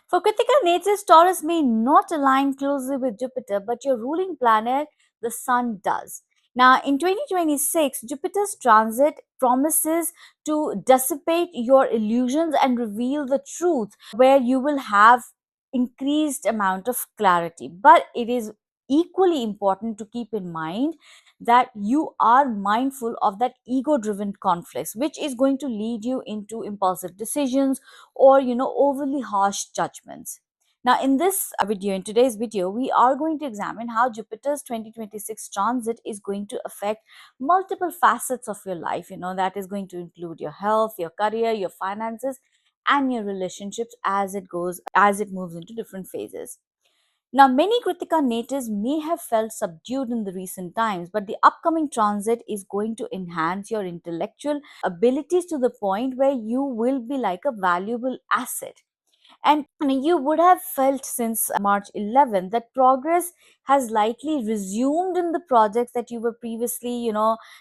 For Krittika natives, Taurus may not align closely with Jupiter, but your ruling planet, the Sun, does. Now, in 2026, Jupiter's transit promises to dissipate your illusions and reveal the truth, where you will have increased amount of clarity. But it is equally important to keep in mind that you are mindful of that ego driven conflicts, which is going to lead you into impulsive decisions or overly harsh judgments. Now in this video, in today's video, we are going to examine how Jupiter's 2026 transit is going to affect multiple facets of your life. That is going to include your health, your career, your finances, and your relationships as it moves into different phases. Now, many Kritika natives may have felt subdued in the recent times, but the upcoming transit is going to enhance your intellectual abilities to the point where you will be like a valuable asset. And you would have felt since March 11th that progress has likely resumed in the projects that you were previously,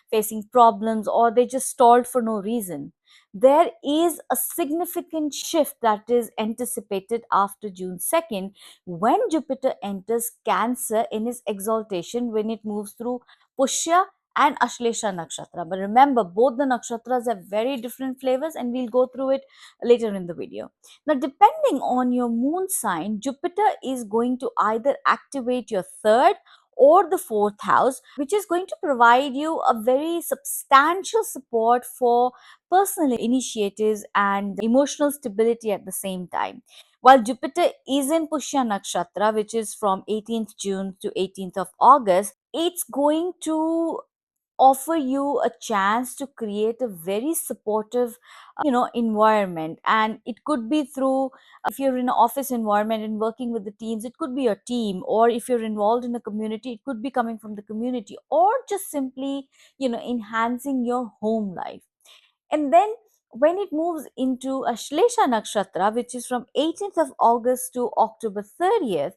facing problems, or they just stalled for no reason. There is a significant shift that is anticipated after June 2nd when Jupiter enters Cancer in its exaltation when it moves through Pushya and Ashlesha Nakshatra. But remember, both the nakshatras have very different flavors, and we'll go through it later in the video. Now, depending on your moon sign, Jupiter is going to either activate your third or the fourth house, which is going to provide you a very substantial support for personal initiatives and emotional stability at the same time. While Jupiter is in Pushya Nakshatra, which is from 18th June to 18th of August, it's going to offer you a chance to create a very supportive environment. And it could be through, if you're in an office environment and working with the teams, it could be your team, or if you're involved in a community, it could be coming from the community, or just simply enhancing your home life. And then when it moves into Ashlesha Nakshatra, which is from 18th of August to October 30th,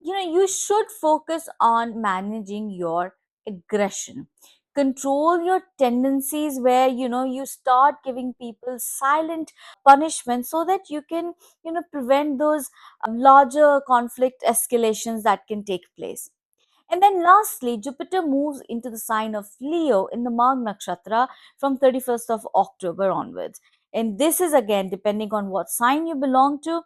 you should focus on managing your aggression. Control your tendencies, where you start giving people silent punishment so that you can prevent those larger conflict escalations that can take place. And then lastly, Jupiter moves into the sign of Leo in the Mag Nakshatra from 31st of October onwards. And this is again, depending on what sign you belong to,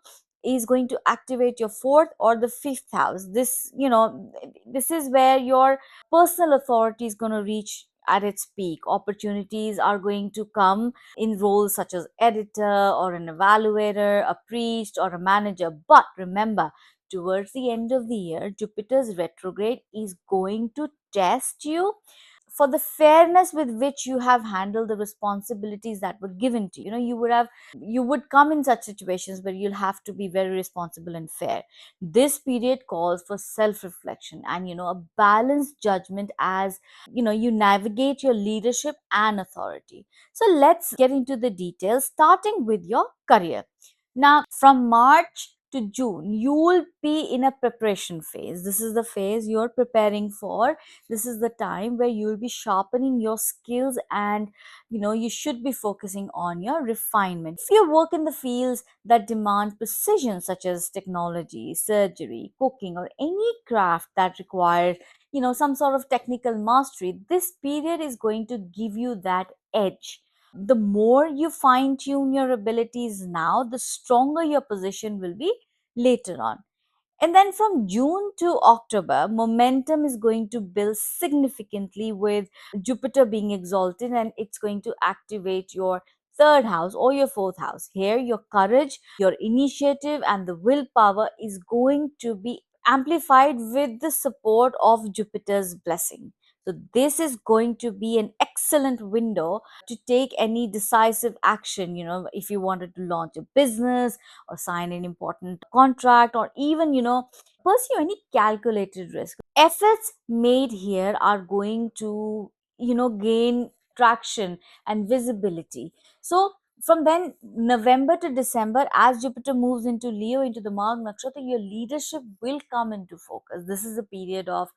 is going to activate your fourth or the fifth house. This is where your personal authority is going to reach at its peak. Opportunities are going to come in roles such as editor or an evaluator, a priest or a manager. But remember, towards the end of the year, Jupiter's retrograde is going to test you for the fairness with which you have handled the responsibilities that were given to you. You would come in such situations where you'll have to be very responsible and fair. This period calls for self reflection and a balanced judgment as you navigate your leadership and authority. So let's get into the details, starting with your career. Now, from March to June, you will be in a preparation phase. This is the phase you're preparing for. This is the time where you will be sharpening your skills, and you should be focusing on your refinement. If you work in the fields that demand precision, such as technology, surgery, cooking, or any craft that requires some sort of technical mastery, this period is going to give you that edge. The more you fine tune your abilities now, the stronger your position will be later on. And then from June to October, momentum is going to build significantly with Jupiter being exalted, and it's going to activate your third house or your fourth house. Here, your courage, your initiative, and the willpower is going to be amplified with the support of Jupiter's blessing. So, this is going to be an excellent window to take any decisive action. If you wanted to launch a business or sign an important contract, or even pursue any calculated risk, efforts made here are going to gain traction and visibility. So from then November to December, as Jupiter moves into Leo, into the Mag Nakshatra, your leadership will come into focus. This is a period of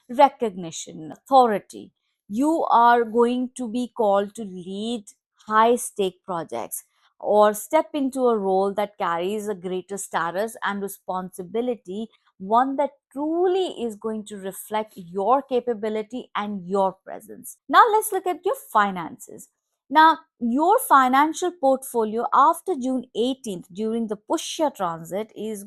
recognition, authority. You are going to be called to lead high stake projects, or step into a role that carries a greater status and responsibility, one that truly is going to reflect your capability and your presence. Now, let's look at your finances. Now, your financial portfolio after June 18th during the Pushya transit is,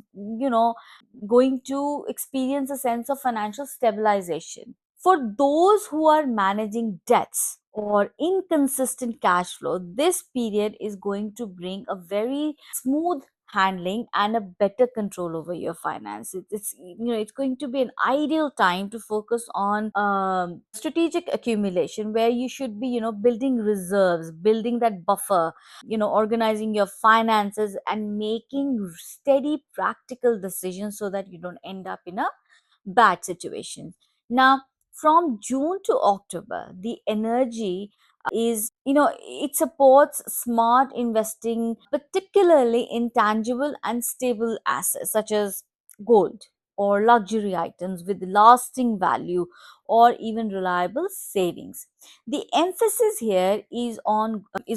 going to experience a sense of financial stabilization. For those who are managing debts or inconsistent cash flow, this period is going to bring a very smooth handling and a better control over your finances. It's going to be an ideal time to focus on strategic accumulation, where you should be building reserves, building that buffer, organizing your finances and making steady practical decisions so that you don't end up in a bad situation. Now, from June to October, the energy is, it supports smart investing, particularly in tangible and stable assets such as gold or luxury items with lasting value, or even reliable savings. The emphasis here is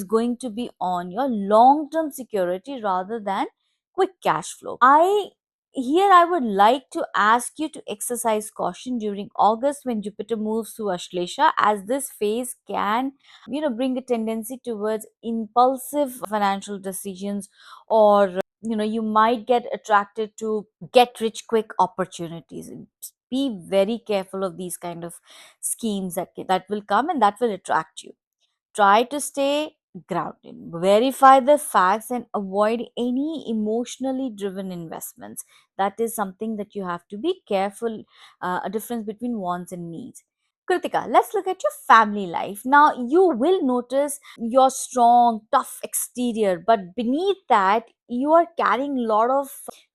going to be on your long term security rather than quick cash flow. I would like to ask you to exercise caution during August when Jupiter moves to Ashlesha, as this phase can, bring a tendency towards impulsive financial decisions, or, you might get attracted to get rich quick opportunities. Be very careful of these kind of schemes that will come and that will attract you. Try to stay grounded, verify the facts, and avoid any emotionally driven investments. That is something that you have to be careful, a difference between wants and needs. Kritika, let's look at your family life. Now, you will notice your strong, tough exterior, but beneath that, you are carrying a lot of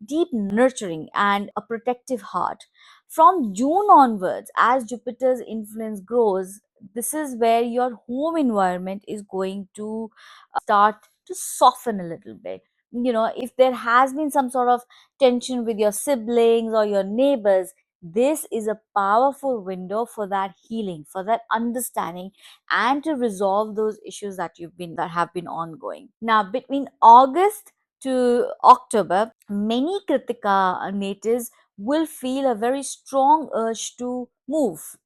deep nurturing and a protective heart. From June onwards, as Jupiter's influence grows, this is where your home environment is going to start to soften a little bit. If there has been some sort of tension with your siblings or your neighbors, this is a powerful window for that healing, for that understanding, and to resolve those issues that have been ongoing. Now, between August to October, many Kritika natives will feel a very strong urge to move,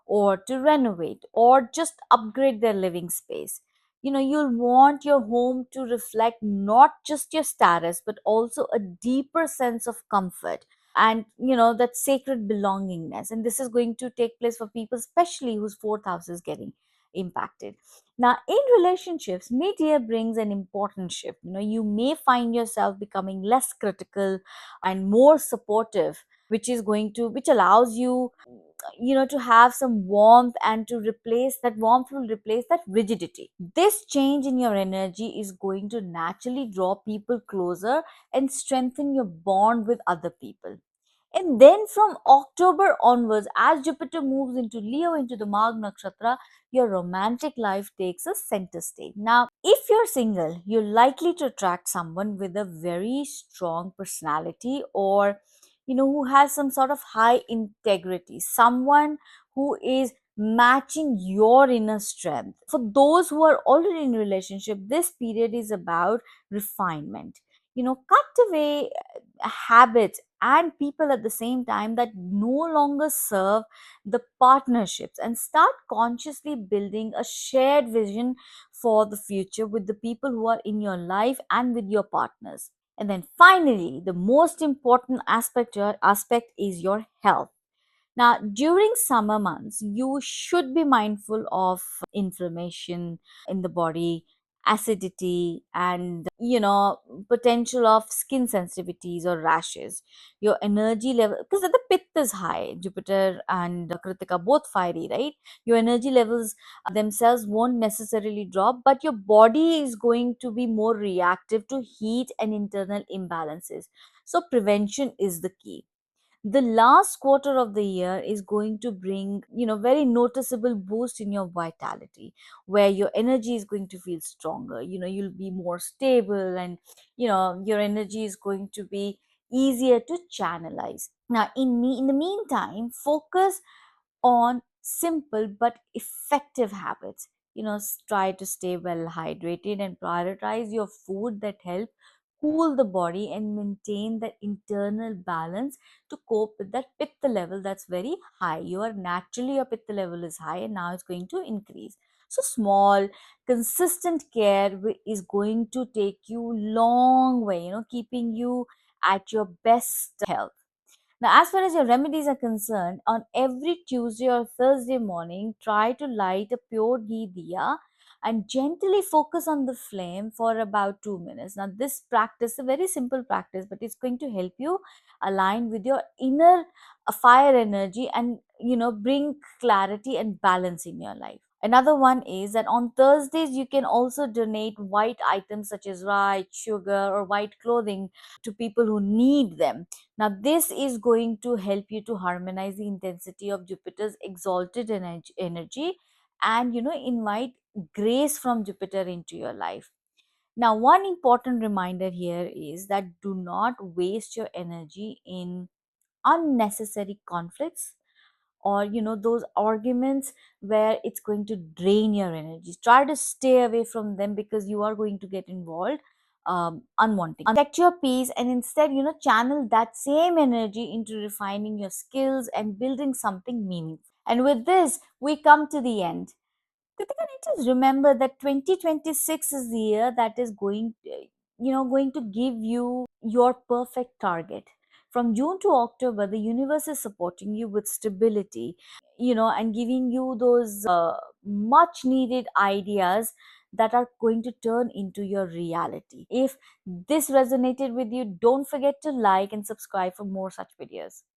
or to renovate, or just upgrade their living space. You'll want your home to reflect not just your status, but also a deeper sense of comfort and, that sacred belongingness. And this is going to take place for people, especially whose fourth house is getting impacted. Now, in relationships, mid-year brings an important shift. You may find yourself becoming less critical and more supportive, which allows you, to have some warmth, and to replace that warmth will replace that rigidity. This change in your energy is going to naturally draw people closer and strengthen your bond with other people. And then from October onwards, as Jupiter moves into Leo, into the Magh Nakshatra, your romantic life takes a center stage. Now, if you're single, you're likely to attract someone with a very strong personality, or, who has some sort of high integrity, someone who is matching your inner strength. For those who are already in relationship, this period is about refinement. Cut away habits and people at the same time that no longer serve the partnerships, and start consciously building a shared vision for the future with the people who are in your life and with your partners. And then finally, the most important aspect is your health. Now, during summer months, you should be mindful of inflammation in the body, acidity, and, potential of skin sensitivities or rashes. Your energy level, because the pith is high, Jupiter and Kritika both fiery, right? Your energy levels themselves won't necessarily drop, but your body is going to be more reactive to heat and internal imbalances. So, prevention is the key. The last quarter of the year is going to bring, very noticeable boost in your vitality, where your energy is going to feel stronger. You'll be more stable, and, your energy is going to be easier to channelize. Now, in the meantime, focus on simple but effective habits. try to stay well hydrated and prioritize your food that help cool the body and maintain that internal balance to cope with that pitta level that's very high. Your pitta level is high and now it's going to increase. So small consistent care is going to take you long way, keeping you at your best health. Now, as far as your remedies are concerned, on every Tuesday or Thursday morning, try to light a pure ghee diya and gently focus on the flame for about 2 minutes. Now, this practice, a very simple practice, but it's going to help you align with your inner fire energy and bring clarity and balance in your life. Another one is that on Thursdays, you can also donate white items such as rice, sugar, or white clothing to people who need them. Now, this is going to help you to harmonize the intensity of Jupiter's exalted energy and, invite grace from Jupiter into your life. Now, one important reminder here is that do not waste your energy in unnecessary conflicts or those arguments where it's going to drain your energy. Try to stay away from them because you are going to get involved unwanting. Protect your peace and instead channel that same energy into refining your skills and building something meaningful. And with this we come to the end. Kritika, just remember that 2026 is the year that is going to give you your perfect target. From June to October, the universe is supporting you with stability, and giving you those much needed ideas that are going to turn into your reality. If this resonated with you, don't forget to like and subscribe for more such videos.